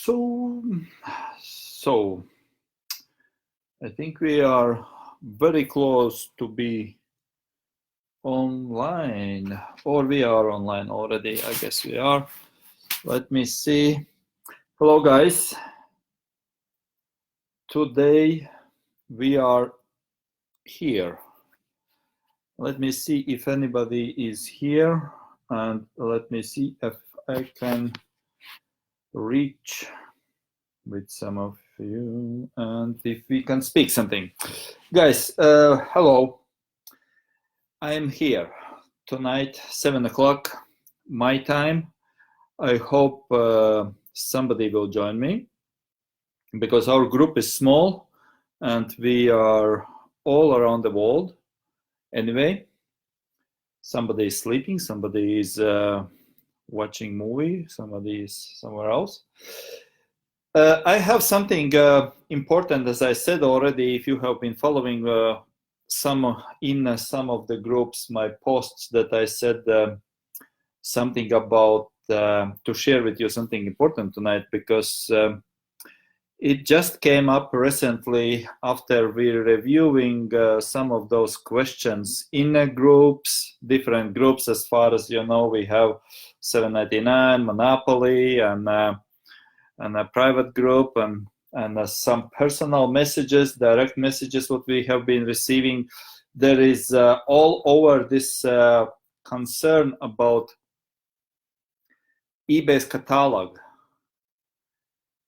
So I think we are very close to be online, or we are online already. I guess we are. Let me see. Hello, guys. Today we are here. Let me see if anybody is here, and let me see if I can reach with some of you and if we can speak something. Guys, hello. I am here tonight, 7 o'clock my time. I hope somebody will join me because our group is small and we are all around the world. Anyway, somebody is sleeping, somebody is watching movie, somebody is somewhere else. I have something important, as I said already. If you have been following some of the groups, my posts, that I said something about to share with you something important tonight, because it just came up recently after we're reviewing some of those questions in groups, different groups. As far as you know, we have 799, Monopoly, and a private group, and some personal messages, direct messages, what we have been receiving. There is all over this concern about eBay's catalog,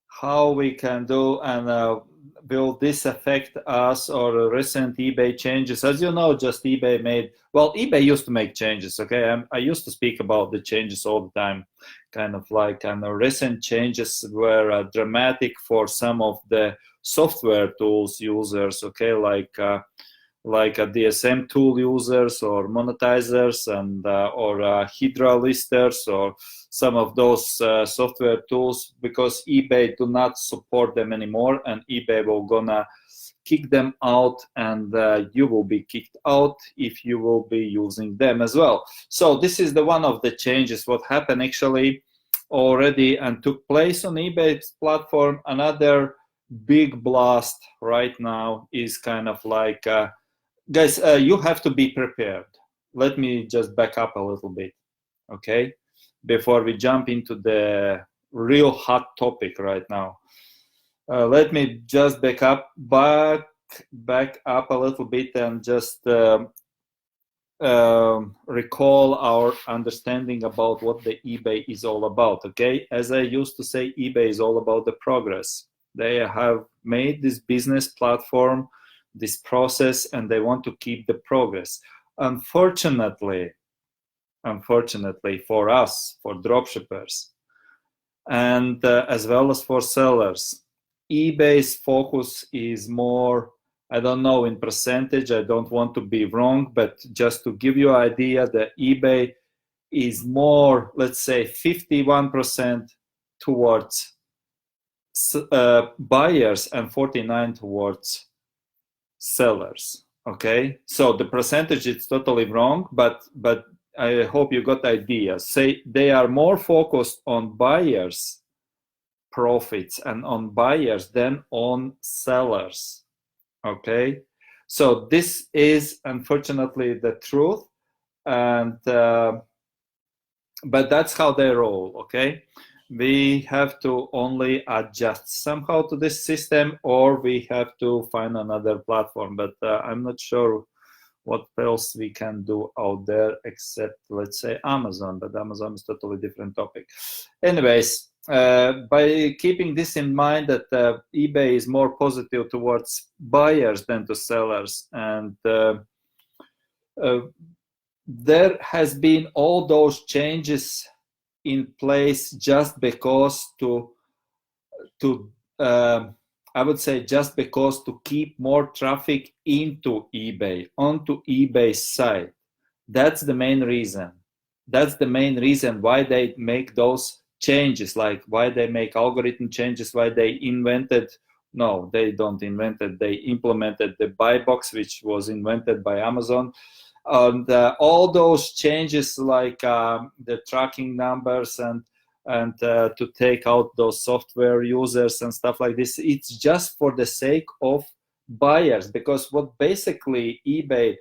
how we can do, and will this affect us or recent eBay changes? As you know, just eBay made, well, eBay used to make changes, okay? I used to speak about the changes all the time, kind of like, and the recent changes were dramatic for some of the software tools users, okay, like a DSM tool users or monetizers and or Hydra listers or some of those software tools, because eBay do not support them anymore, and eBay will gonna kick them out, and you will be kicked out if you will be using them as well. So this is the one of the changes what happened actually already and took place on eBay's platform. Another big blast right now is kind of like guys, you have to be prepared. Let me just back up a little bit, okay, before we jump into the real hot topic right now. Let me just back up a little bit and just recall our understanding about what the eBay is all about, okay? As I used to say, eBay is all about the progress. They have made this business platform, this process, and they want to keep the progress. Unfortunately for us, for dropshippers, and as well as for sellers, eBay's focus is more, I don't know in percentage, I don't want to be wrong, but just to give you an idea, that eBay is more, let's say 51% towards buyers and 49% towards sellers, okay? So the percentage is totally wrong, but I hope you got the idea. Say they are more focused on buyers' profits and on buyers than on sellers, okay? So this is unfortunately the truth, and but that's how they roll, okay? We have to only adjust somehow to this system, or we have to find another platform, but I'm not sure what else we can do out there except, let's say, Amazon, but Amazon is totally different topic. Anyways, by keeping this in mind, that eBay is more positive towards buyers than to sellers, and there has been all those changes in place just because I would say just because to keep more traffic into eBay, onto eBay's site. That's the main reason. That's the main reason why they make those changes, like why they make algorithm changes, why they invented, no, they don't invent it, they implemented the buy box, which was invented by Amazon. And all those changes, like the tracking numbers and and to take out those software users and stuff like this. It's just for the sake of buyers, because what basically eBay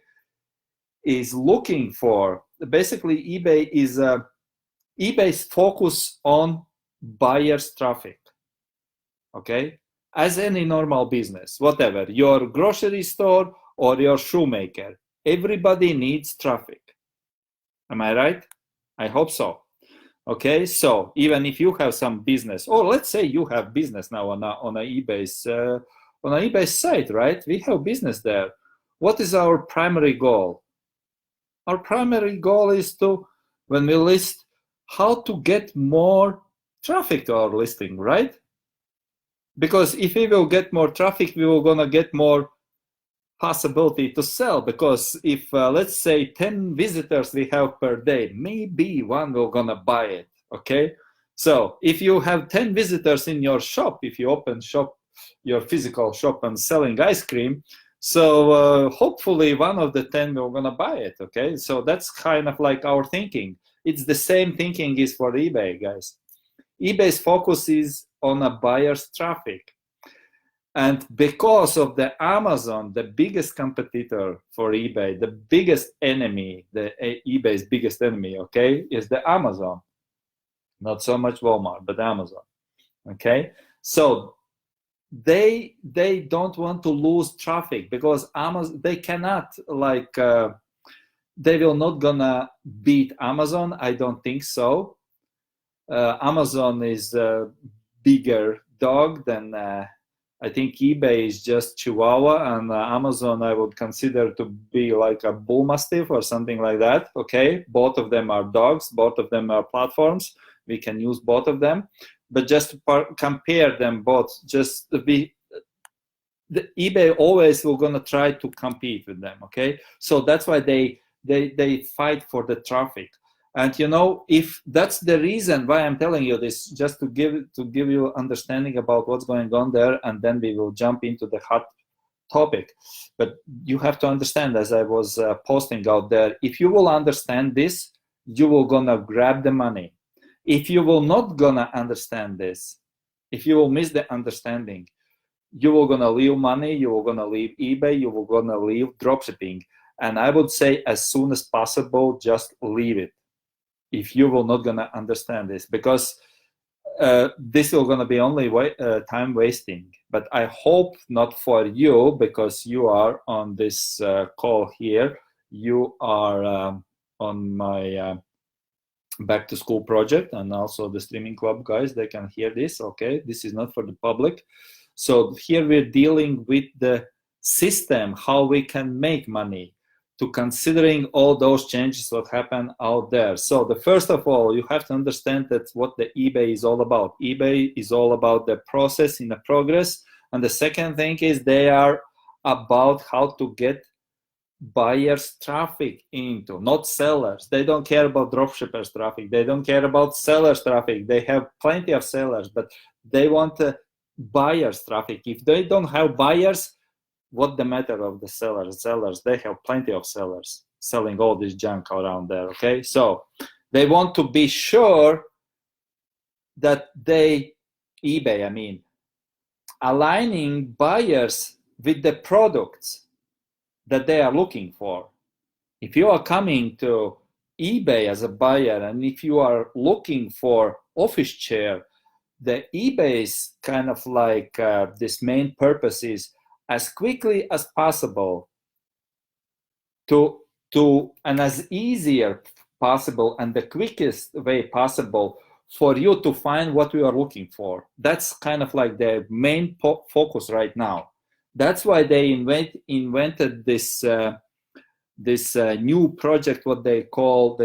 is looking for, basically eBay's focus on buyers traffic. Okay, as any normal business, whatever, your grocery store or your shoemaker, everybody needs traffic. Am I right? I hope so. Okay, so even if you have some business, or let's say you have business now on a eBay's site, right? We have business there. What is our primary goal? Our primary goal is to, when we list, how to get more traffic to our listing, right? Because if we will get more traffic, we will gonna get more possibility to sell. Because if let's say 10 visitors we have per day, maybe one will gonna buy it. Okay, so if you have 10 visitors in your shop, if you open shop, your physical shop, and selling ice cream, so hopefully one of the 10 will gonna buy it. Okay, so that's kind of like our thinking. It's the same thinking is for eBay, guys. eBay's focus is on a buyer's traffic. And because of the Amazon, the biggest competitor for eBay, the biggest enemy, the eBay's biggest enemy, okay, is the Amazon. Not so much Walmart, but Amazon. Okay, so they don't want to lose traffic, because Amazon, they cannot, like they will not gonna beat Amazon. I don't think so. Amazon is a bigger dog than I think eBay is just Chihuahua, and Amazon I would consider to be like a bull mastiff or something like that. Okay, both of them are dogs, both of them are platforms. We can use both of them, but just to compare them both, just the eBay always will gonna try to compete with them. Okay, so that's why they fight for the traffic. And you know, if that's the reason why I'm telling you this, just to give you understanding about what's going on there, and then we will jump into the hot topic. But you have to understand, as I was posting out there, if you will understand this, you will gonna grab the money. If you will not gonna understand this, if you will miss the understanding, you will gonna leave money, you will gonna leave eBay, you will gonna leave dropshipping. And I would say as soon as possible, just leave it. If you will not gonna understand this, because this will gonna be only time wasting. But I hope not for you, because you are on this call here. You are on my back to school project, and also the streaming club guys, they can hear this. Okay, this is not for the public. So here we're dealing with the system, how we can make money, to considering all those changes that happen out there. So the first of all, you have to understand that what the eBay is all about. eBay is all about the process in the progress. And the second thing is they are about how to get buyers traffic into, not sellers. They don't care about dropshippers traffic. They don't care about sellers traffic. They have plenty of sellers, but they want buyers traffic. If they don't have buyers, what the matter of the sellers? Sellers, they have plenty of sellers selling all this junk around there. Okay, so they want to be sure that eBay, I mean, aligning buyers with the products that they are looking for. If you are coming to eBay as a buyer, and if you are looking for office chair, the eBay's kind of like this main purpose is as quickly as possible and as easier possible and the quickest way possible for you to find what you are looking for. That's kind of like the main focus right now. That's why they invented this new project, what they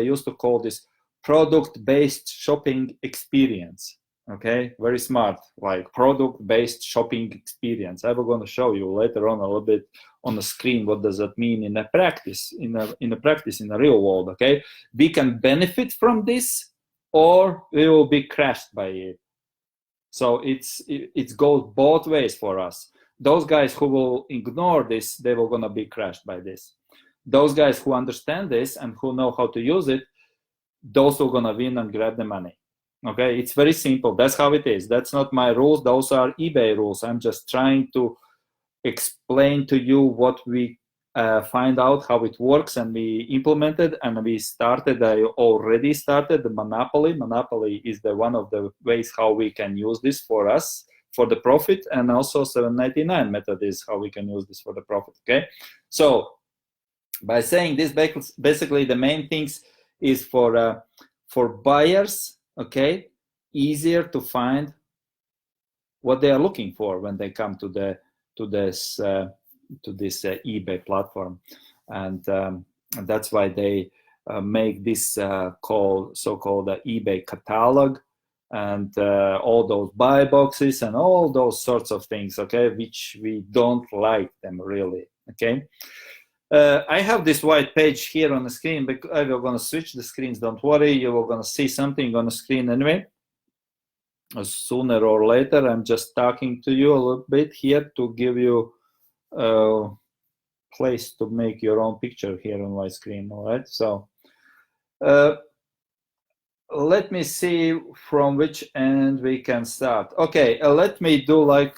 used to call this product-based shopping experience. Okay, very smart, like product-based shopping experience. I will going to show you later on a little bit on the screen what does that mean in a practice, in the real world. Okay, we can benefit from this, or we will be crashed by it. So it goes both ways for us. Those guys who will ignore this, they will gonna be crashed by this. Those guys who understand this and who know how to use it, those who are gonna win and grab the money. Okay, it's very simple. That's how it is. That's not my rules. Those are eBay rules. I'm just trying to explain to you what we find out how it works, and we implemented, and we started. I already started the monopoly. Monopoly is the one of the ways how we can use this for us for the profit, and also 799 method is how we can use this for the profit. Okay, so by saying this, basically the main things is for buyers. Okay, easier to find what they are looking for when they come to this eBay platform, and that's why they make this so-called eBay catalog, and all those buy boxes and all those sorts of things. Okay, which we don't like them really. Okay. I have this white page here on the screen, because I'm going to switch the screens. Don't worry, you're going to see something on the screen anyway. Sooner or later, I'm just talking to you a little bit here to give you a place to make your own picture here on my screen. All right, so let me see from which end we can start. Okay, let me do like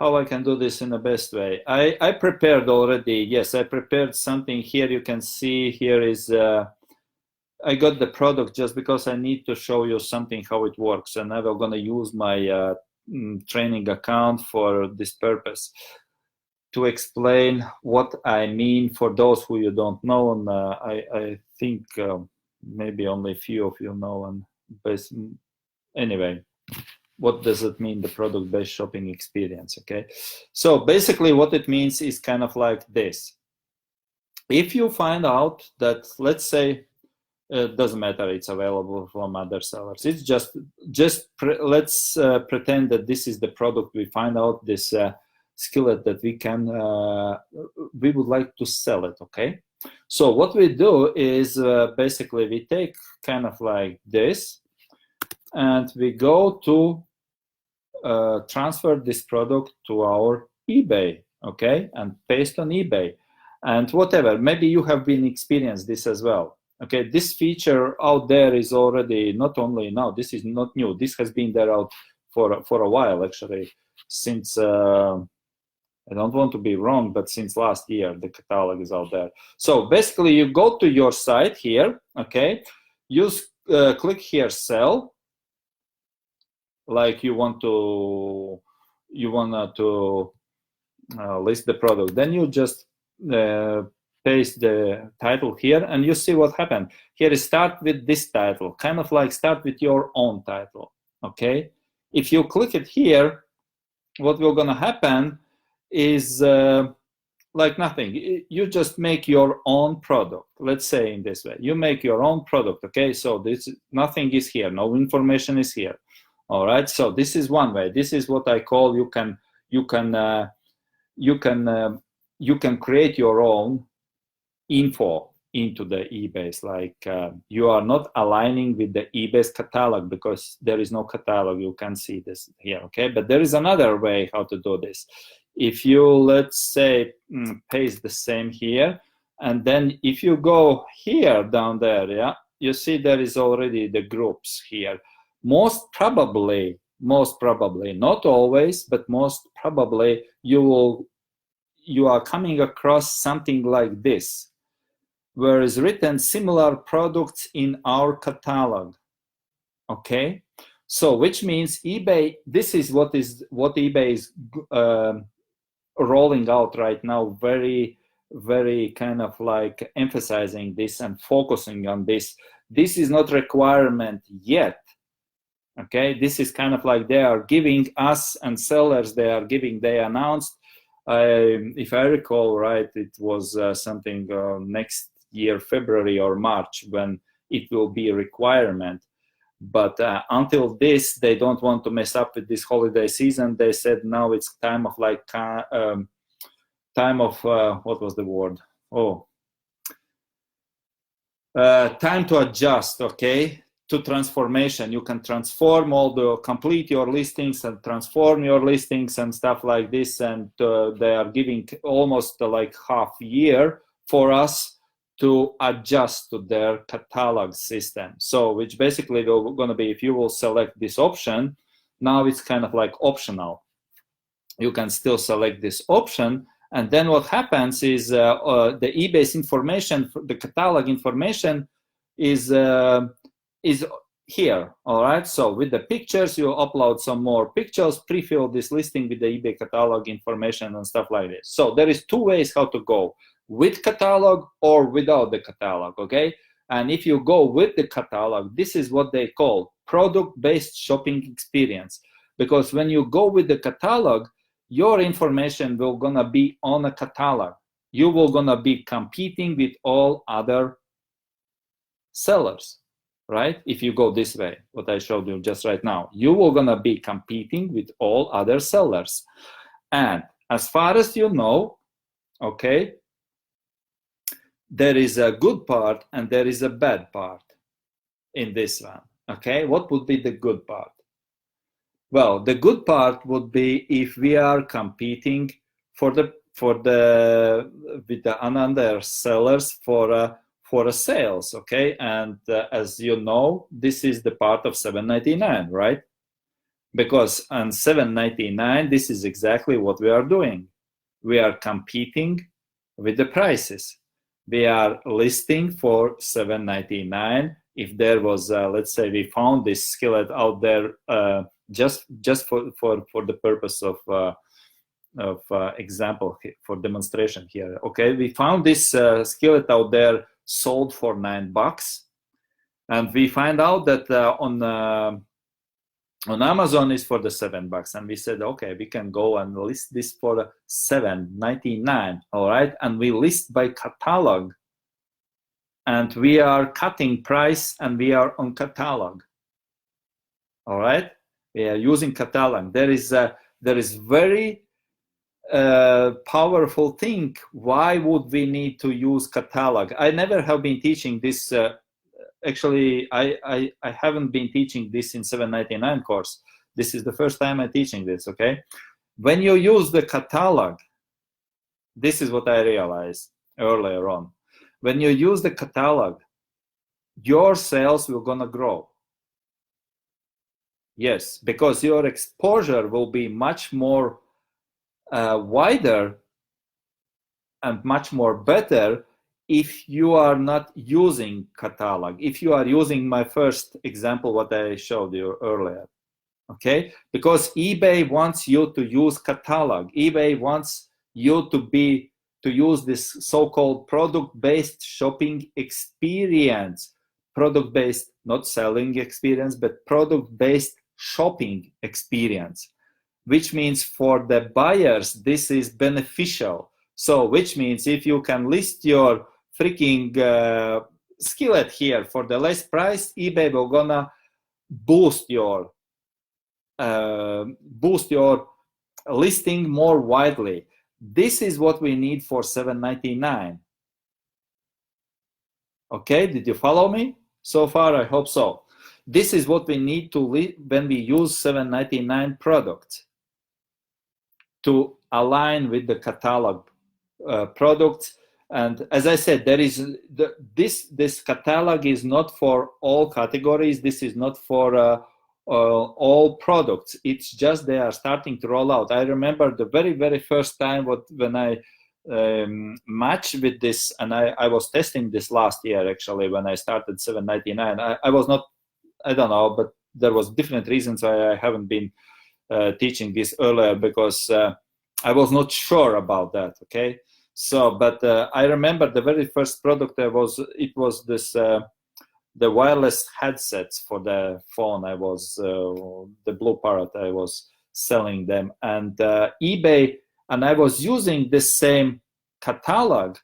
how I can do this in the best way. I prepared already. Yes, I prepared something here. You can see here is I got the product just because I need to show you something how it works, and I'm going to use my training account for this purpose to explain what I mean for those who you don't know. And I think maybe only a few of you know. And anyway, what does it mean, the product-based shopping experience? Okay, so basically what it means is kind of like this. If you find out that, let's say, it doesn't matter, it's available from other sellers, it's just let's pretend that this is the product. We find out this skillet that we would like to sell it. Okay, so what we do is basically we take kind of like this, and we go to transfer this product to our eBay, okay, and paste on eBay, and whatever. Maybe you have been experienced this as well. Okay, this feature out there is already not only now. This is not new. This has been there out for a while, actually, since I don't want to be wrong, but since last year the catalog is out there. So basically, you go to your site here. Okay, click here, sell. Like you want to list the product, then you just paste the title here, and you see what happened. Here is start with this title, kind of like start with your own title. Okay, if you click it here, what will gonna happen is like nothing. You just make your own product. Let's say in this way, you make your own product. Okay, so this nothing is here, no information is here. All right, so this is one way. This is what I call you can create your own info into the eBay's. Like you are not aligning with the eBay's catalog, because there is no catalog. You can see this here. Okay, but there is another way how to do this. If you, let's say, paste the same here, and then if you go here down there, yeah, you see there is already the groups here. Most probably, not always, but most probably, you are coming across something like this, where is written similar products in our catalog. Okay, so which means eBay. This is what eBay is rolling out right now. Very, very kind of like emphasizing this and focusing on this. This is not requirement yet. Okay, this is kind of like they are giving us and sellers, they announced, if I recall right, it was something next year, February or March, when it will be a requirement. But until this, they don't want to mess up with this holiday season. They said now it's time of like, what was the word? Time to adjust, okay? To transformation. You can complete your listings and transform your listings and stuff like this, and they are giving almost like half year for us to adjust to their catalog system. So which basically will going to be, if you will select this option, now it's kind of like optional. You can still select this option, and then what happens is the eBay's information, the catalog information is here. All right, so with the pictures, you upload some more pictures, pre-fill this listing with the eBay catalog information and stuff like this. So there is 2 ways how to go, with catalog or without the catalog. Okay, and if you go with the catalog, this is what they call product-based shopping experience, because when you go with the catalog, your information will gonna be on a catalog. You will gonna be competing with all other sellers, right? If you go this way, what I showed you just right now, you will gonna be competing with all other sellers. And as far as you know, okay, there is a good part and there is a bad part in this one. Okay, what would be the good part? Well, the good part would be if we are competing with the another sellers for a sales, okay? And as you know, this is the part of $7.99, right? Because on $7.99, this is exactly what we are doing. We are competing with the prices. We are listing for $7.99. If there was, let's say, we found this skillet out there. Just for the purpose of example, for demonstration here. Okay, we found this skillet out there sold for $9, and we find out that on Amazon is for the $7, and we said, okay, we can go and list this for $7.99. All right, and we list by catalog, and we are cutting price, and we are on catalog. All right. We are using catalog. There is very powerful thing. Why would we need to use catalog? I never have been teaching this. Actually, I haven't been teaching this in $7.99 course. This is the first time I'm teaching this. Okay, when you use the catalog, this is what I realized earlier on. When you use the catalog, your sales will gonna grow. Yes, because your exposure will be much more wider and much more better if you are not using catalog. If you are using my first example, what I showed you earlier, okay? Because eBay wants you to use catalog. eBay wants you to use this so-called product-based shopping experience. Product-based, not selling experience, but product-based shopping experience, which means for the buyers, this is beneficial. So, which means if you can list your freaking skillet here for the less price, eBay will gonna boost your listing more widely. This is what we need for $7.99. Okay, did you follow me so far? I hope so. This is what we need to when we use $7.99 products to align with the catalog products. And as I said, there is this catalog is not for all categories. This is not for all products. It's just they are starting to roll out. I remember the very first time when I match with this, and I was testing this last year actually when I started $7.99. I was not, I don't know, but there was different reasons why I haven't been teaching this earlier, because I was not sure about that. Okay, so but I remember the very first product it was this the wireless headsets for the phone. I was the Blue Parrot. I was selling them, and eBay, and I was using the same catalog,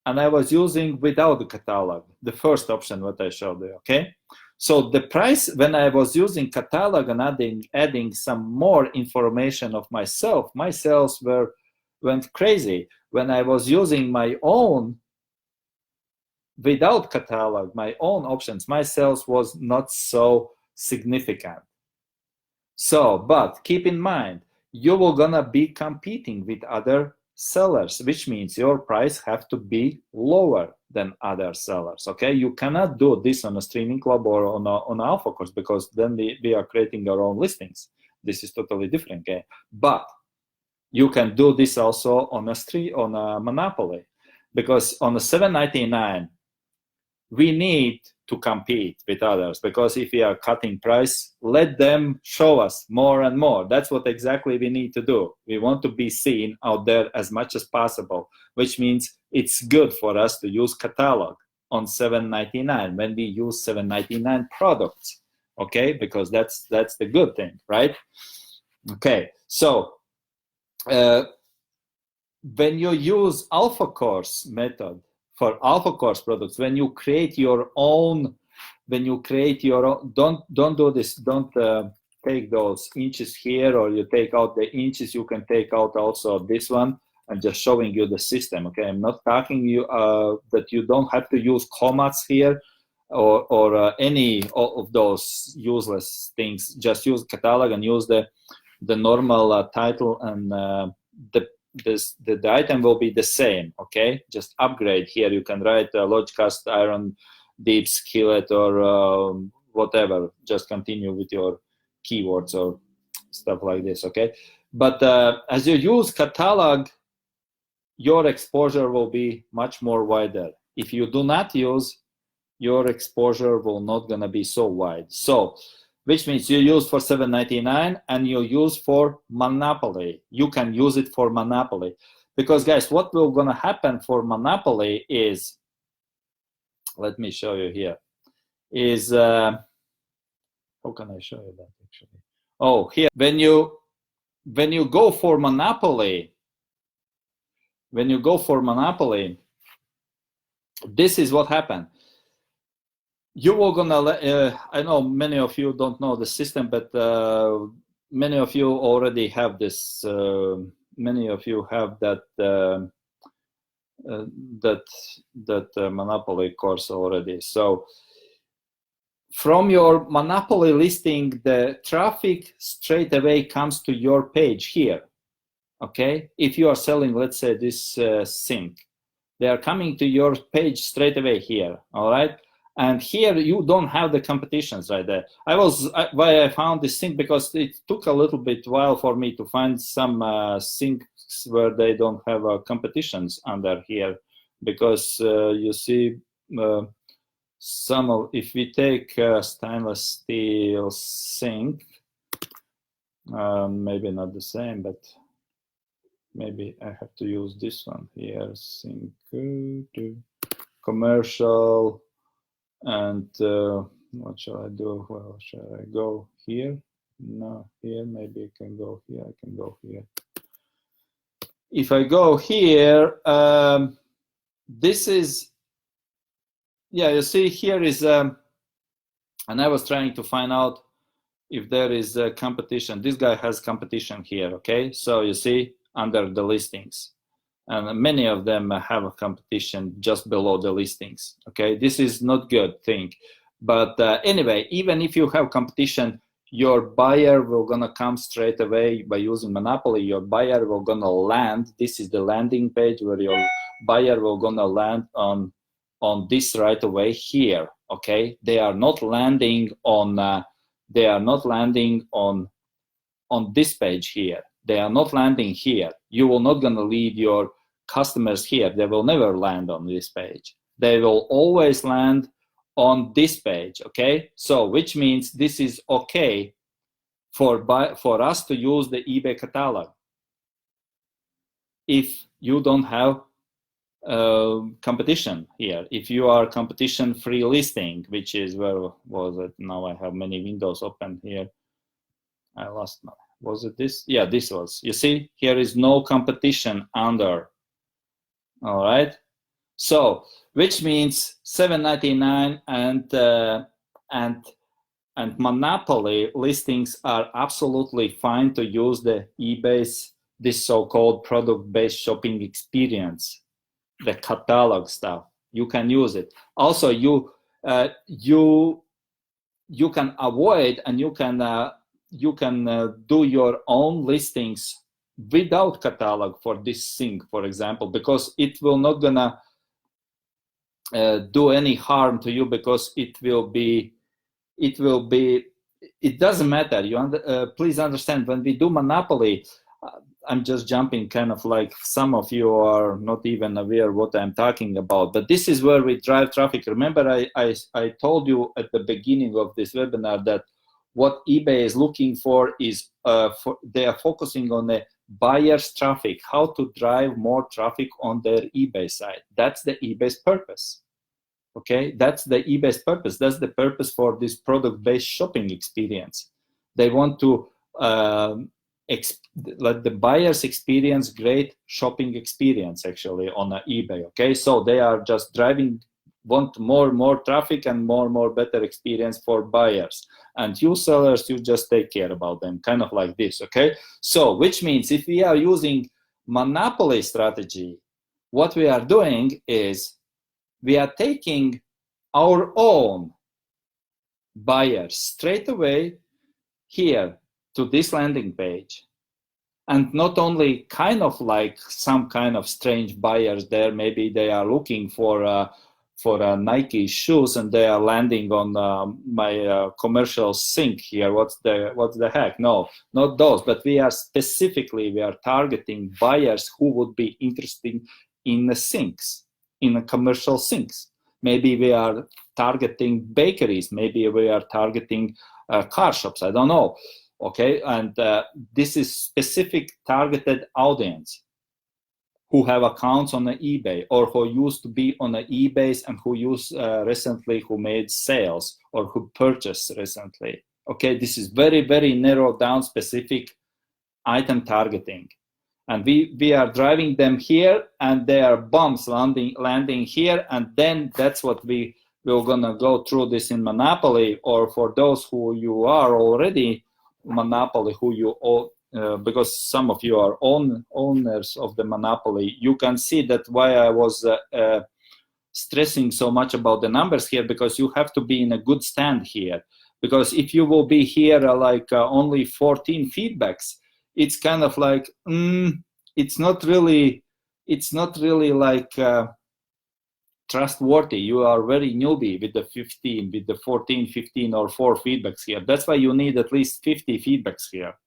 and I was using without the catalog, the first option what I showed you. Okay, so the price when I was using catalog and adding some more information of myself, my sales went crazy. When I was using my own without catalog, my own options, my sales was not so significant. So, but keep in mind, you will gonna be competing with other sellers, which means your price have to be lower. than other sellers. Okay, you cannot do this on a streaming club or on Alpha Course, because then we are creating our own listings. This is totally different. Okay, but you can do this also on a monopoly, because on a $7.99 we need to compete with others, because if we are cutting price, let them show us more and more. That's what exactly we need to do. We want to be seen out there as much as possible, which means it's good for us to use catalog on $7.99 when we use $7.99 products, okay? Because that's the good thing, right? Okay, so when you use Alpha Course method for Alpha Course products, when you create your own, don't do this, don't take those inches here, or you take out the inches. You can take out also this one. I'm just showing you the system, okay? I'm not talking you that you don't have to use commas here or any of those useless things. Just use catalog and use the normal title, and the item will be the same, okay? Just upgrade here. You can write lodge cast iron deep skillet or whatever. Just continue with your keywords or stuff like this, okay? But as you use catalog, your exposure will be much more wider. If you do not use, your exposure will not gonna be so wide. So, which means you use for $7.99 and you use for monopoly. You can use it for monopoly. Because guys, what will gonna happen for monopoly is, let me show you here, is, how can I show you that actually? Oh, here, when you go for monopoly, this is what happened. You were gonna, I know many of you don't know the system, but many of you already have this, many of you have that monopoly course already. So from your monopoly listing, the traffic straight away comes to your page here, okay? If you are selling, let's say this sink, they are coming to your page straight away here, all right? And here you don't have the competitions right there. Why I found this sink, because it took a little bit while for me to find some sinks where they don't have competitions under here, because you see if we take stainless steel sink, maybe not the same, but maybe I have to use this one here, sink commercial. And what shall I do? Well, shall I go here? No, here, maybe I can go here. I can go here. If I go here, this is, yeah, you see here is, and I was trying to find out if there is a competition. This guy has competition here, okay? So you see under the listings. And many of them have a competition just below the listings, okay? This is not good thing. But anyway, even if you have competition, your buyer will gonna come straight away by using monopoly. Your buyer will gonna land. This is the landing page where your buyer will gonna land on this right away here, okay? They are not landing on this page here. They are not landing here. You will not gonna lead your customers here. They will never land on this page. They will always land on this page, okay? So which means this is okay for us to use the eBay catalog if you don't have competition here. If you are competition free listing, which is, where was it? Now I have many windows open here. I lost my, was it this? Yeah, this was. You see, here is no competition under. All right. So, which means $7.99 and monopoly listings are absolutely fine to use the eBay's, this so-called product-based shopping experience, the catalog stuff. You can use it. Also, you can avoid and you can do your own listings without catalog for this thing, for example, because it will not gonna do any harm to you, because it doesn't matter. Please understand, when we do monopoly, I'm just jumping kind of like some of you are not even aware what I'm talking about, but this is where we drive traffic. Remember, I told you at the beginning of this webinar that what eBay is looking for is they are focusing on the buyer's traffic, how to drive more traffic on their eBay site. That's the eBay's purpose. Okay, that's the eBay's purpose. That's the purpose for this product-based shopping experience. They want to let the buyers experience great shopping experience actually on eBay. Okay, so they are just want more traffic and more better experience for buyers. And you sellers, you just take care about them, kind of like this. Okay, so which means if we are using monopoly strategy, what we are doing is we are taking our own buyers straight away here to this landing page, and not only kind of like some kind of strange buyers there. Maybe they are looking for Nike shoes and they are landing on my commercial sink here. What's the heck? No, not those. But we are targeting buyers who would be interested in the sinks, in the commercial sinks. Maybe we are targeting bakeries. Maybe we are targeting car shops. I don't know. Okay, and this is specific targeted audience who have accounts on the eBay, or who used to be on the eBay and who recently who made sales or who purchased recently. Okay, this is very narrowed down specific item targeting. And we are driving them here, and they are bombs landing here, and then that's what we're gonna go through this in Monopoly, or for those who you are already Monopoly, who you all, because some of you are owners of the Monopoly, you can see that why I was stressing so much about the numbers here, because you have to be in a good stand here. Because if you will be here only 14 feedbacks, it's kind of like it's not really like trustworthy. You are very newbie with the 14, 15 or 4 feedbacks here. That's why you need at least 50 feedbacks here.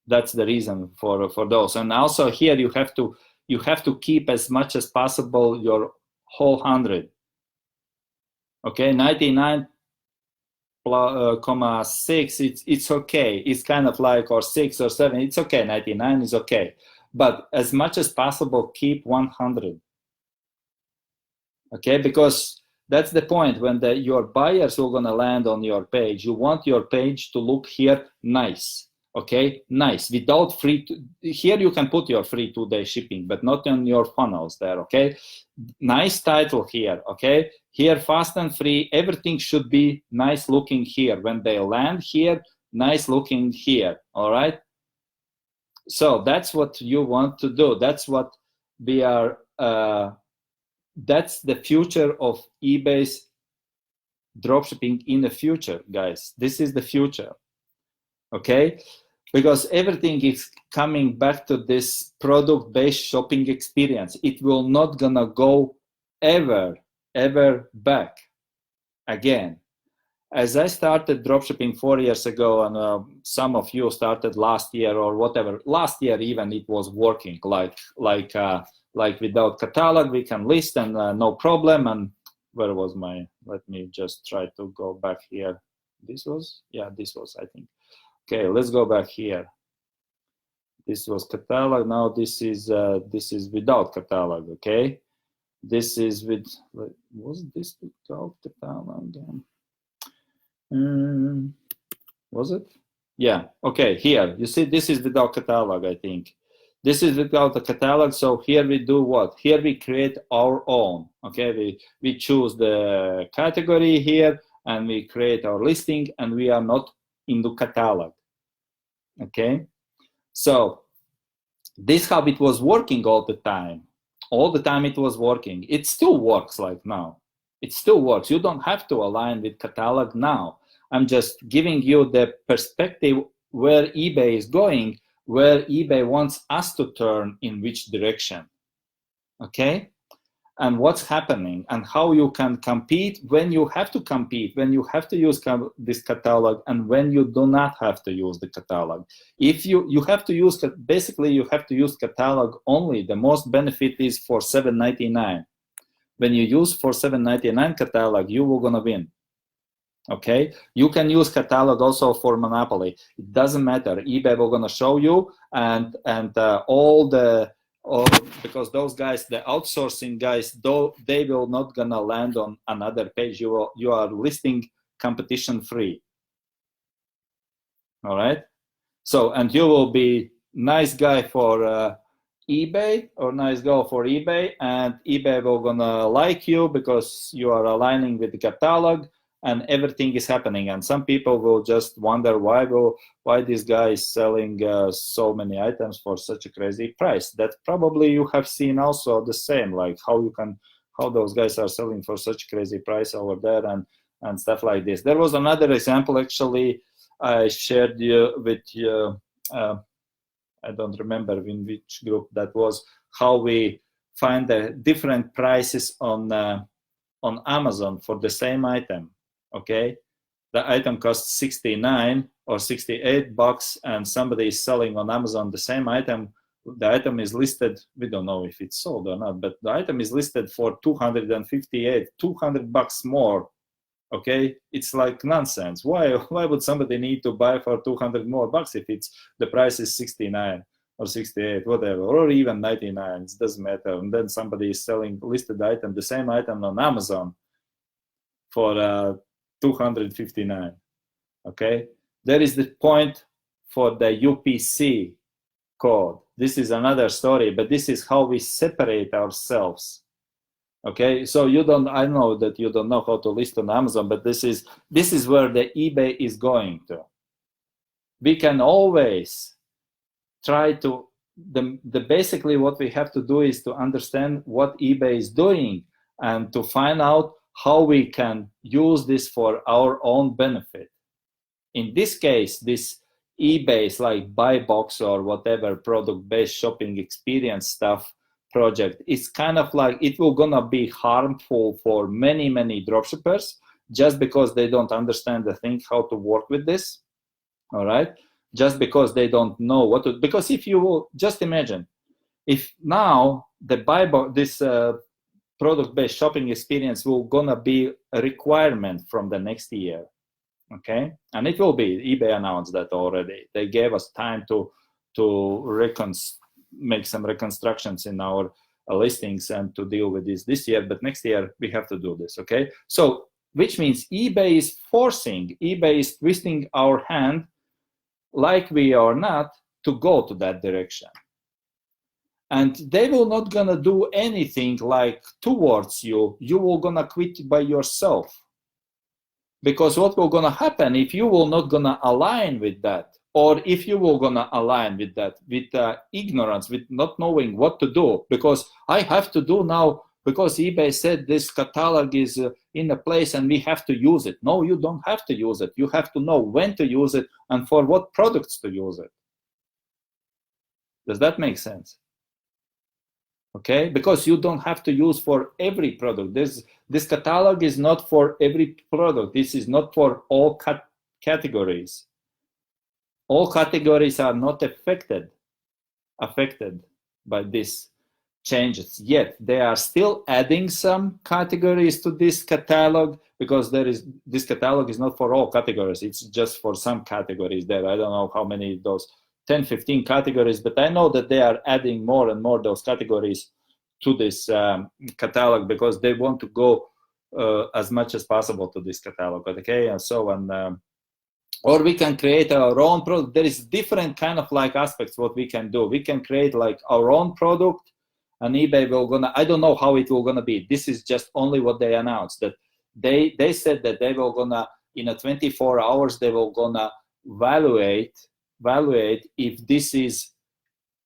That's the reason for those. And also here you have to keep as much as possible your whole 100. Okay, 99 comma 6, it's okay. It's kind of like, or 6 or 7, it's okay. 99 is okay, but as much as possible keep 100. Okay, because that's the point. When your buyers are gonna land on your page, you want your page to look here nice. Okay, nice, without here you can put your free 2-day shipping, but not on your funnels there. Okay, nice title here. Okay, here fast and free, everything should be nice looking here. When they land here, nice looking here. All right, so that's what you want to do. That's what we are that's the future of eBay's dropshipping in the future, guys. This is the future. Okay, because everything is coming back to this product-based shopping experience. It will not gonna go ever back again. As I started dropshipping 4 years ago, and some of you started last year or whatever, last year even, it was working like without catalog we can list and no problem. And where was let me just try to go back here. This was I think. Okay, let's go back here. This was catalog. Now this is without catalog. Okay, this is with, was this without catalog? Was it? Yeah. Okay, here you see this is without catalog. I think this is without the catalog. So here we do what? Here we create our own. Okay, we choose the category here and we create our listing, and we are not in the catalog. Okay, so this how it was working all the time. All the time it was working. It still works like now. It still works. You don't have to align with catalog now. I'm just giving you the perspective where eBay is going, where eBay wants us to turn in which direction. Okay, and what's happening and how you can compete when you have to compete, when you have to use this catalog, and when you do not have to use the catalog. If you have to use, basically you have to use catalog only. The most benefit is for $7.99. When you use for $7.99 catalog, you will gonna win. Okay, you can use catalog also for monopoly. It doesn't matter. eBay will gonna show you, and because those guys, the outsourcing guys, though they will not gonna land on another page. You are listing competition free. All right. So, and you will be nice guy for eBay or nice girl for eBay, and eBay will gonna like you because you are aligning with the catalog, and everything is happening. And some people will just wonder why this guy is selling so many items for such a crazy price. That probably you have seen also the same, like how those guys are selling for such a crazy price over there, and stuff like this. There was another example actually I shared with you. I don't remember in which group that was, how we find the different prices on Amazon for the same item. Okay, the item costs 69 or 68 bucks, and somebody is selling on Amazon the same item. The item is listed, we don't know if it's sold or not, but the item is listed for 258, 200 bucks more. Okay, it's like nonsense. Why would somebody need to buy for 200 more bucks if the price is 69 or 68, whatever, or even 99? It doesn't matter. And then somebody is selling listed item, the same item on Amazon for 259. Okay, there is the point for the UPC code. This is another story, but this is how we separate ourselves. Okay, so I know that you don't know how to list on Amazon, but this is where the eBay is going to. We can always try to, basically what we have to do is to understand what eBay is doing and to find out how we can use this for our own benefit. In this case, this eBay is like buy box or whatever product-based shopping experience stuff project. It's kind of like, it will gonna be harmful for many dropshippers just because they don't understand the thing, how to work with this. All right, just because they don't know what to, because if you will just imagine, if now the buy box, this product-based shopping experience will gonna be a requirement from the next year. Okay, and it will be, eBay announced that already. They gave us time to make some reconstructions in our listings and to deal with this year, but next year we have to do this. Okay, so which means eBay is twisting our hand, like we are not, to go to that direction. And they will not gonna do anything like towards you. You will gonna quit by yourself. Because what will gonna happen if you will not gonna align with that, or if you will gonna align with that, with ignorance, with not knowing what to do, because I have to do now, because eBay said this catalog is in a place and we have to use it. No, you don't have to use it. You have to know when to use it and for what products to use it. Does that make sense? Okay, because you don't have to use for every product. This catalog is not for every product. This is not for all categories. All categories are not affected by these changes yet. They are still adding some categories to this catalog, because this catalog is not for all categories. It's just for some categories there. I don't know how many those 10, 15 categories, but I know that they are adding more and more those categories to this catalog, because they want to go as much as possible to this catalog. Okay, and so on. Or we can create our own product. There is different kind of like aspects what we can do. We can create like our own product, and eBay will gonna, I don't know how it will gonna be. This is just only what they announced, that they said that they will gonna, in a 24 hours, they will gonna evaluate if this is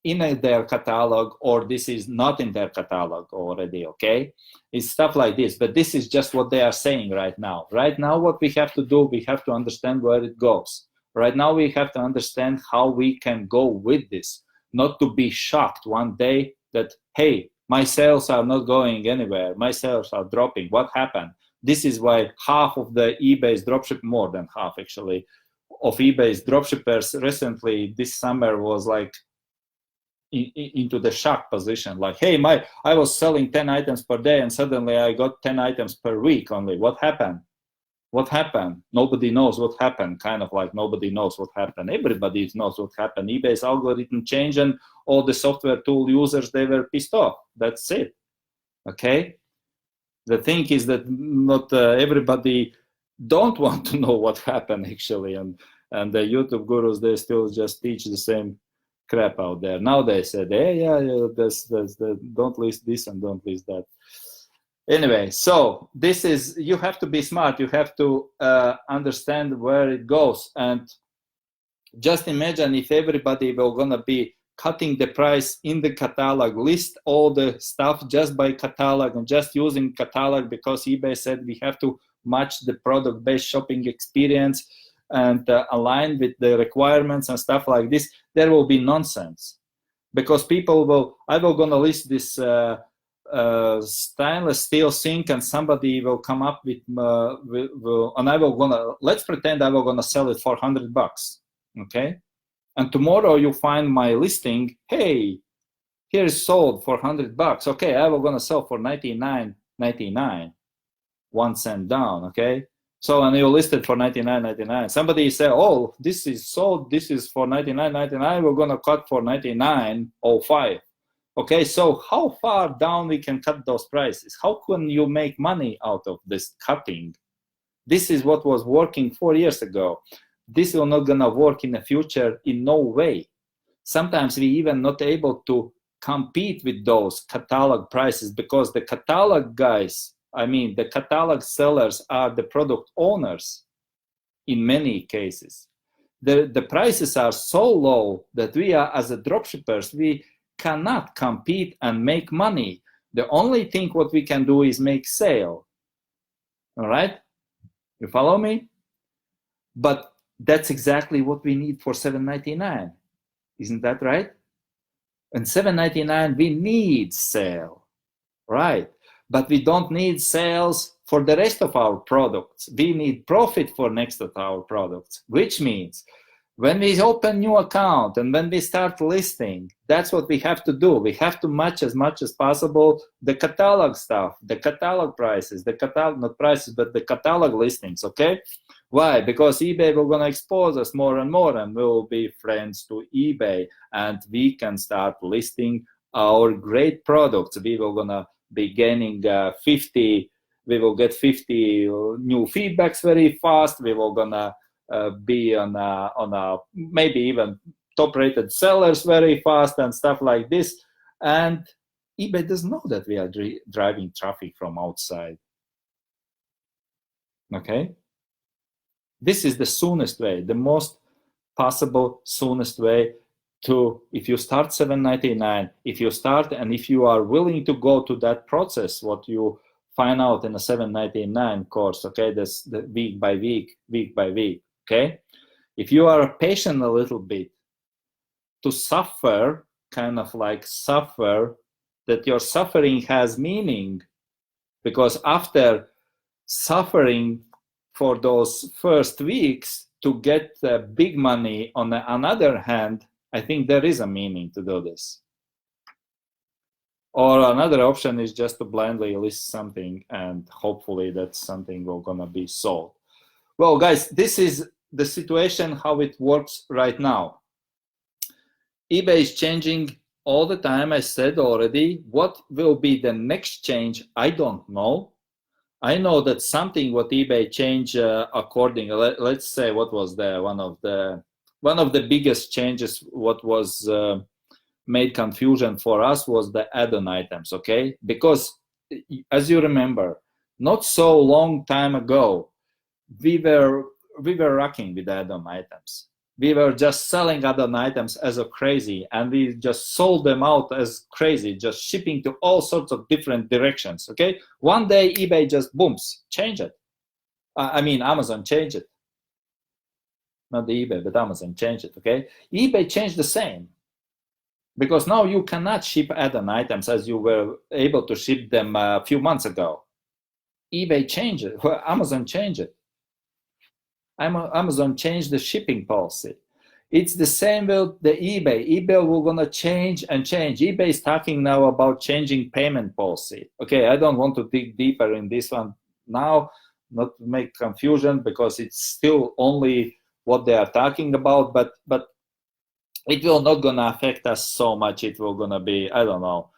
in their catalog or this is not in their catalog already. Okay, it's stuff like this, but this is just what they are saying right now. Right now, what we have to do, we have to understand where it goes. Right now, we have to understand how we can go with this, not to be shocked one day that, hey, My sales are not going anywhere. My sales are dropping. What happened? This is why half of the eBay's dropship, more than half actually, of eBay's dropshippers recently this summer was like into the shock position. Like, hey, I was selling 10 items per day and suddenly I got 10 items per week only. What happened? What happened? Nobody knows what happened. Kind of like nobody knows what happened. Everybody knows what happened. eBay's algorithm changed and all the software tool users, they were pissed off. That's it. Okay? The thing is that not everybody don't want to know what happened actually. And the YouTube gurus, they still just teach the same crap out there. Now they said, hey, yeah, don't list this and don't list that. Anyway, so this is, you have to be smart. You have to understand where it goes. And just imagine if everybody will gonna be cutting the price in the catalog, list all the stuff just by catalog and just using catalog because eBay said we have to match the product-based shopping experience and align with the requirements and stuff like this, there will be nonsense. Because people will, I will gonna list this stainless steel sink and somebody will come up with, and I will gonna, let's pretend I will gonna sell it for $100, okay? And tomorrow you find my listing, hey, here is sold for $100. Okay, I will gonna sell for $99.99, 1 cent down, okay? So, and you list it for $99.99. Somebody say, oh, this is sold, this is for $99.99, we're gonna cut for $99.05. Okay, so how far down we can cut those prices? How can you make money out of this cutting? This is what was working 4 years ago. This will not gonna work in the future in no way. Sometimes we even not able to compete with those catalog prices because the catalog guys, I mean, the catalog sellers are the product owners in many cases. The prices are so low that we are, as a dropshippers, we cannot compete and make money. The only thing what we can do is make sale. All right? You follow me? But that's exactly what we need for $7.99. Isn't that right? And $7.99 we need sale, right? But we don't need sales for the rest of our products. We need profit for next of our products, which means when we open new account and when we start listing, that's what we have to do. We have to match as much as possible the catalog stuff, the catalog prices, the catalog, not prices, but the catalog listings, okay? Why? Because eBay will gonna expose us more and more and we'll be friends to eBay and we can start listing our great products. We will gonna be gaining 50, we will get 50 new feedbacks very fast. We will gonna be on a maybe even top-rated sellers very fast and stuff like this. And eBay doesn't know that we are driving traffic from outside. Okay? This is the soonest way, the most possible soonest way to, if you start $7.99, if you start and if you are willing to go to that process, what you find out in a $7.99 course, okay, this the week by week, okay? If you are patient a little bit to suffer, kind of like suffer, that your suffering has meaning, because after suffering for those first weeks to get big money on the other hand, I think there is a meaning to do this. Or another option is just to blindly list something and hopefully that something will gonna be sold. Well, guys, this is the situation, how it works right now. eBay is changing all the time, I said already. What will be the next change? I don't know. I know that something what eBay changed according, let's say what was one of the biggest changes, what was made confusion for us was the add-on items, okay? Because as you remember, not so long time ago, we were rocking with add-on items. We were just selling add-on items as a crazy, and we just sold them out as crazy, just shipping to all sorts of different directions, okay? One day eBay just booms, change it. I mean, Amazon changed it. Not the eBay, but Amazon changed it, okay? eBay changed the same. Because now you cannot ship add-on items as you were able to ship them a few months ago. eBay changed it. Well, Amazon changed it. Amazon changed the shipping policy. It's the same with the eBay. eBay will gonna change and change. eBay is talking now about changing payment policy. Okay, I don't want to dig deeper in this one now, not to make confusion, because it's still only what they are talking about, but it will not gonna affect us so much. It will gonna be, I don't know,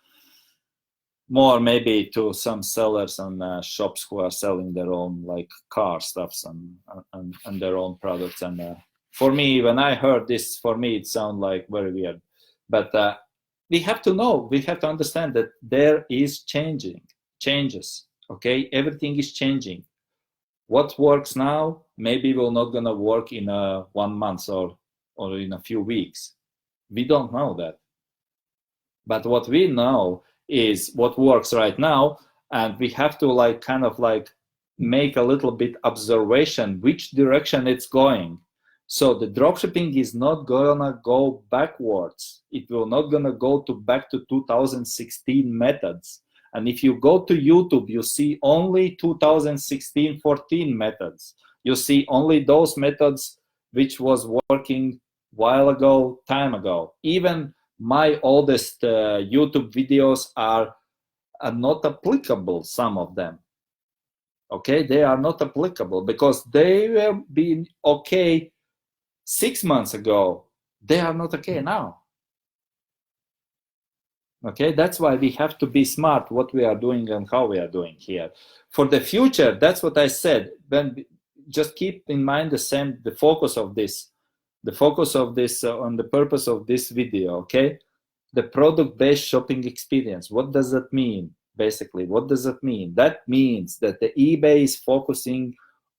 more maybe to some sellers and shops who are selling their own like car stuffs and their own products. And for me, when I heard this, for me it sounded like very weird. But we have to know, we have to understand that there is changes. Okay, everything is changing. What works now maybe will not gonna work in 1 month or in a few weeks. We don't know that. But what we know is what works right now, and we have to like kind of like make a little bit observation which direction it's going. So the dropshipping is not gonna go backwards. It will not gonna go back to 2016 methods. And if you go to YouTube, you see only 2016-14 methods. You see only those methods which was working while ago, time ago. Even my oldest YouTube videos are not applicable, some of them. Okay, they are not applicable because they were being okay 6 months ago. They are not okay now. Okay, that's why we have to be smart what we are doing and how we are doing here. For the future, that's what I said. Then just keep in mind the focus of this. The focus of this on the purpose of this video, okay? The product-based shopping experience. What does that mean? Basically, what does that mean? That means that the eBay is focusing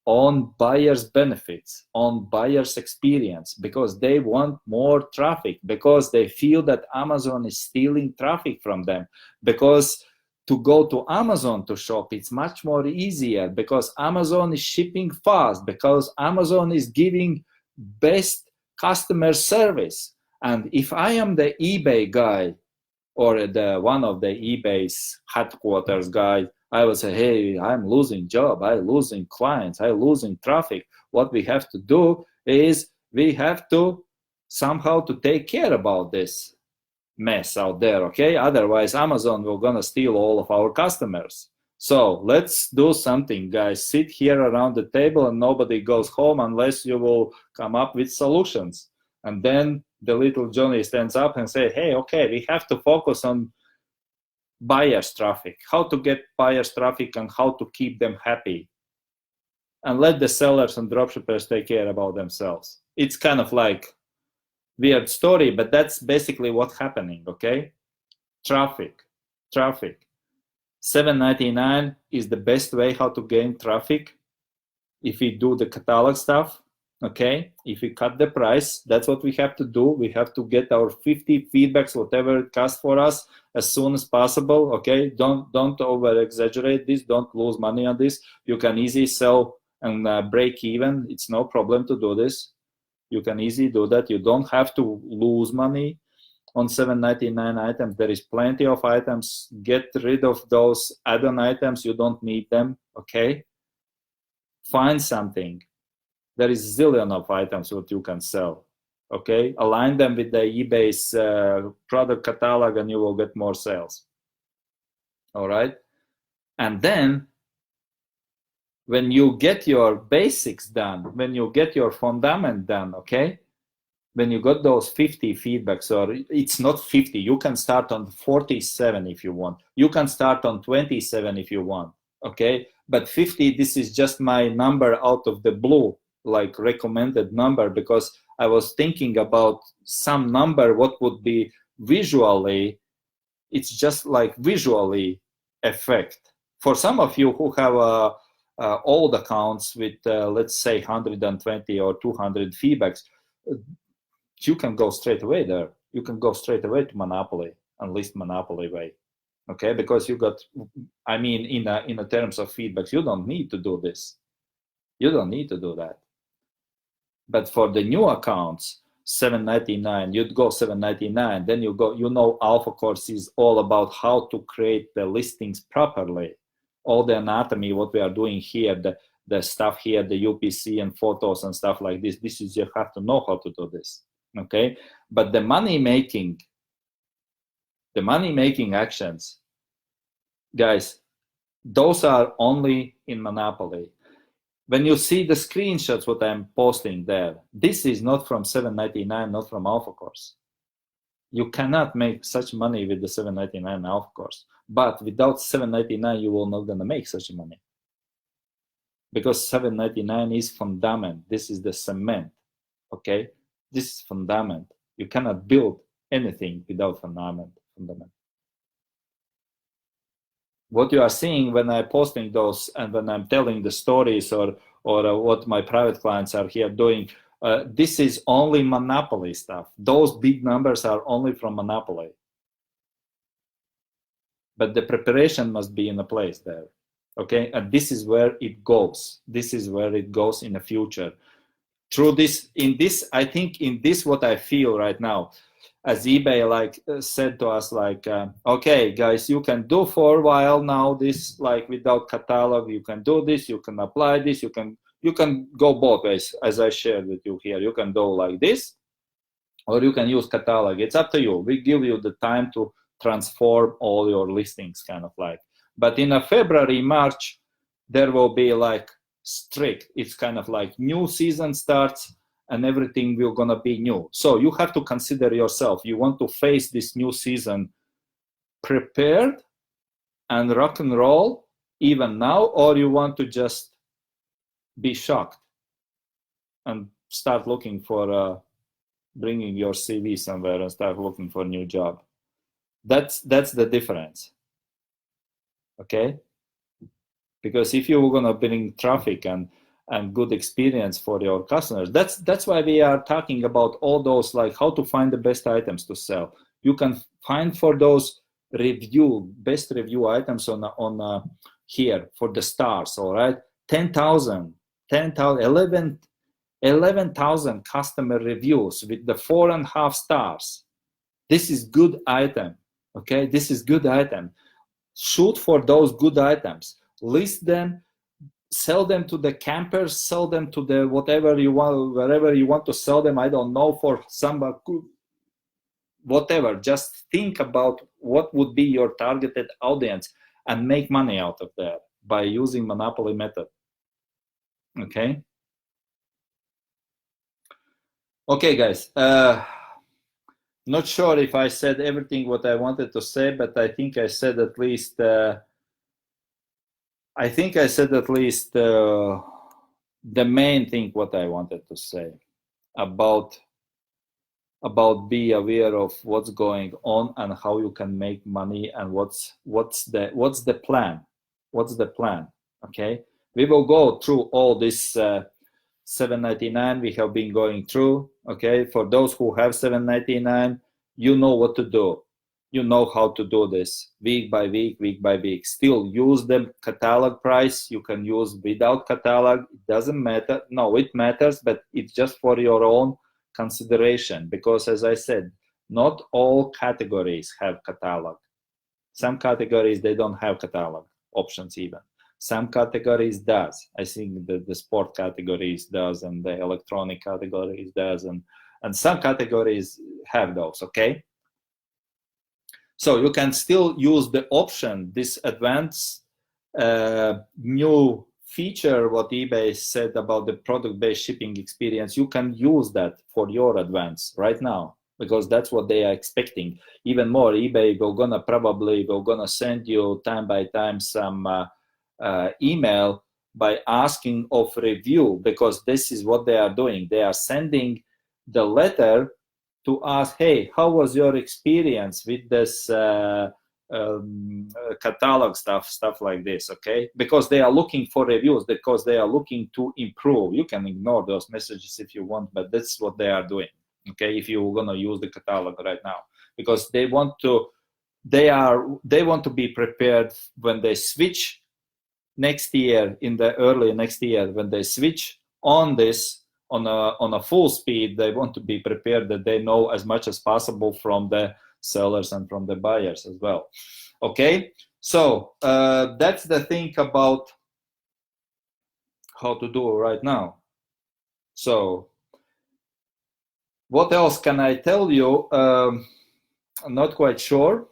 on buyers' benefits, on buyers' experience, because they want more traffic, because they feel that Amazon is stealing traffic from them, because to go to Amazon to shop, it's much more easier, because Amazon is shipping fast, because Amazon is giving best customer service. And if I am the eBay guy or the one of the eBay's headquarters guy, I will say, hey, I'm losing job, I'm losing clients, I'm losing traffic. What we have to do is we have to somehow to take care about this mess out there, okay? Otherwise, Amazon will gonna steal all of our customers. So let's do something, guys. Sit here around the table and nobody goes home unless you will come up with solutions. And then the little Johnny stands up and say, hey, okay, we have to focus on buyers traffic, how to get buyers traffic and how to keep them happy, and let the sellers and dropshippers take care about themselves. It's kind of like weird story, but that's basically what's happening. Okay, traffic $7.99 is the best way how to gain traffic if we do the catalog stuff. Okay, if we cut the price, that's what we have to do. We have to get our 50 feedbacks, whatever it costs for us, as soon as possible. Okay, don't over exaggerate this, don't lose money on this. You can easily sell and break even. It's no problem to do this. You can easily do that. You don't have to lose money on $7.99 items. There is plenty of items. Get rid of those add-on items. You don't need them. Okay, find something. There is zillion of items that you can sell. Okay, align them with the eBay's product catalog and you will get more sales. All right, and then when you get your basics done, when you get your fundament done, okay, when you got those 50 feedbacks, or it's not 50, you can start on 47 if you want. You can start on 27 if you want. Okay, but 50, this is just my number out of the blue, like recommended number, because I was thinking about some number, what would be visually, it's just like visually effect. For some of you who have old accounts with, let's say 120 or 200 feedbacks, you can go straight away there. You can go straight away to Monopoly and list Monopoly way. Okay, because you got, I mean, in a terms of feedbacks, you don't need to do this. You don't need to do that. But for the new accounts, $7.99, you'd go $7.99. Then you go, Alpha Course is all about how to create the listings properly. All the anatomy, what we are doing here, the stuff here, the UPC and photos and stuff like this. This is, you have to know how to do this, okay? But the money making actions, guys, those are only in Monopoly. When you see the screenshots, what I'm posting there, this is not from $7.99, not from Alpha Course. You cannot make such money with the $7.99 Alpha Course. But without $7.99, you will not gonna make such money. Because $7.99 is fundament. This is the cement, okay? This is fundament. You cannot build anything without fundament. What you are seeing when I'm posting those and when I'm telling the stories or what my private clients are here doing, this is only Monopoly stuff. Those big numbers are only from Monopoly. But the preparation must be in a place there, okay? And this is where it goes. This is where it goes in the future. Through this, I think in this, what I feel right now, as eBay said to us, okay, guys, you can do for a while now this without catalog. You can do this. You can apply this. You can go both ways, as I shared with you here. You can go like this, or you can use catalog. It's up to you. We give you the time to transform all your listings, kind of like. But in a February, March, there will be strict. It's kind of like new season starts. And everything will gonna be new. So you have to consider yourself. You want to face this new season prepared and rock and roll even now, or you want to just be shocked and start looking for bringing your CV somewhere and start looking for a new job. That's the difference, okay? Because if you're gonna bring traffic and good experience for your customers. That's why we are talking about all those, how to find the best items to sell. You can find for those best review items on here for the stars, all right? 10,000, 11,000 customer reviews with the 4.5 stars. This is good item, okay? This is good item. Shoot for those good items. List them. Sell them to the campers, sell them to the whatever you want, wherever you want to sell them. I don't know, for somebody, whatever. Just think about what would be your targeted audience and make money out of that by using Monopoly method. Okay. Okay, guys. Not sure if I said everything what I wanted to say, but I think I said at least. The main thing what I wanted to say about be aware of what's going on and how you can make money and what's the plan. What's the plan? Okay, we will go through all this $7.99 we have been going through. Okay, for those who have $7.99, you know what to do. You know how to do this week by week. Still use the catalog price. You can use without catalog. It doesn't matter. No, it matters, but it's just for your own consideration. Because as I said, not all categories have catalog. Some categories, they don't have catalog options even. Some categories does. I think the sport categories does, and the electronic categories does, and some categories have those, okay? So you can still use the option, this advanced new feature, what eBay said about the product-based shipping experience. You can use that for your advance right now, because that's what they are expecting. Even more, eBay will gonna send you time by time some email by asking of review, because this is what they are doing. They are sending the letter to ask, hey, how was your experience with this catalog stuff like this, okay? Because they are looking for reviews, because they are looking to improve. You can ignore those messages if you want, but that's what they are doing, okay? If you're gonna use the catalog right now, because they want to be prepared when they switch next year, in the early next year, when they switch on this on a full speed. They want to be prepared that they know as much as possible from the sellers and from the buyers as well. Okay, so that's the thing about how to do right now. So what else can I tell you? I'm not quite sure.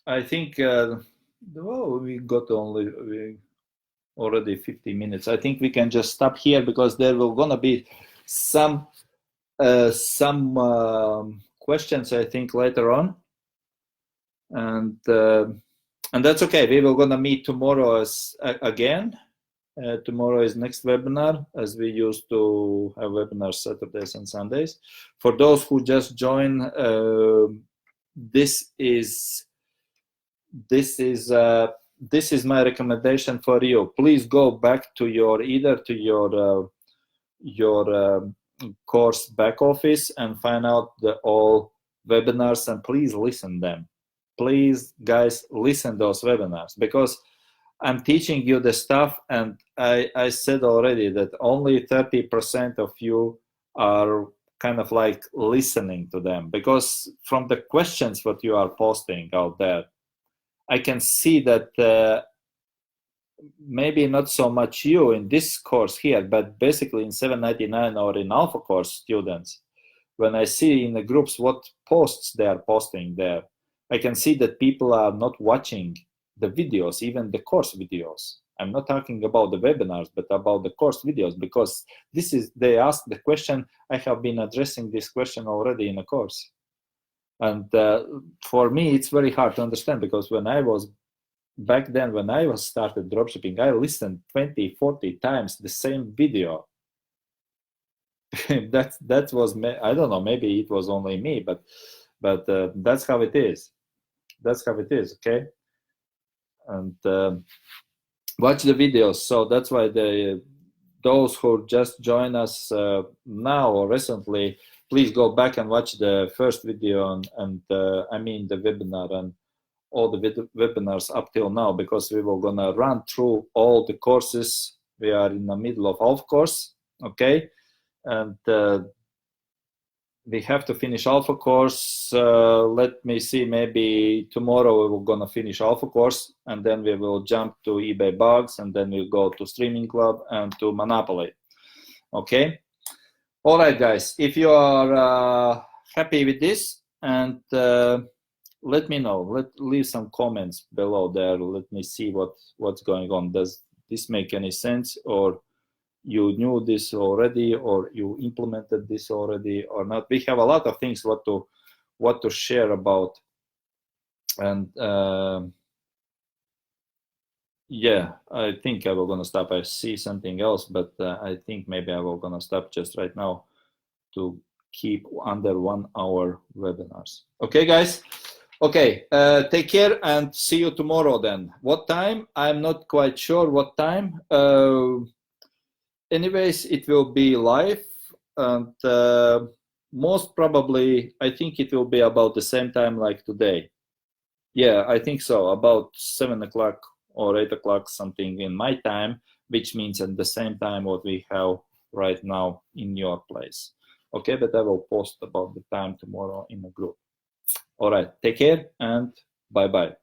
I think well, we got already 50 minutes. I think we can just stop here because there will gonna be some questions, I think, later on, and that's okay. We will gonna meet tomorrow again. Tomorrow is next webinar, as we used to have webinars Saturdays and Sundays. For those who just joined, this is my recommendation for you. Please go back to your course back office and find out all webinars, and please listen them. Please, guys, listen those webinars, because I'm teaching you the stuff, and I said already that only 30% of you are kind of like listening to them, because from the questions that you are posting out there, I can see that maybe not so much you in this course here, but basically in 799 or in Alpha course students, when I see in the groups what posts they are posting there, I can see that people are not watching the videos, even the course videos. I'm not talking about the webinars, but about the course videos, because they asked the question. I have been addressing this question already in a course. And for me, it's very hard to understand, because when I was started dropshipping, I listened 20, 40 times the same video. that was, I don't know, maybe it was only me, but that's how it is. That's how it is, okay? And watch the videos. So that's why those who just join us now or recently, please go back and watch the first video and I mean the webinar and all the webinars up till now, because we were gonna run through all the courses. We are in the middle of Alpha course, okay? And we have to finish Alpha course. Let me see, maybe tomorrow we're gonna finish Alpha course, and then we will jump to eBay bugs, and then we'll go to Streaming Club and to Monopoly. Okay. All right, guys. If you are happy with this, and let me know. Leave some comments below there. Let me see what's going on. Does this make any sense, or you knew this already, or you implemented this already or not? We have a lot of things what to share about, and yeah, I think I will gonna stop. I see something else, but I think maybe I will gonna stop just right now to keep under 1 hour webinars. Okay, guys. Okay, take care and see you tomorrow then. What time? I'm not quite sure what time. Anyways, it will be live, and most probably, I think it will be about the same time like today. Yeah, I think so, about 7 o'clock or 8 o'clock, something in my time, which means at the same time what we have right now in your place. Okay, but I will post about the time tomorrow in the group. All right, take care and bye-bye.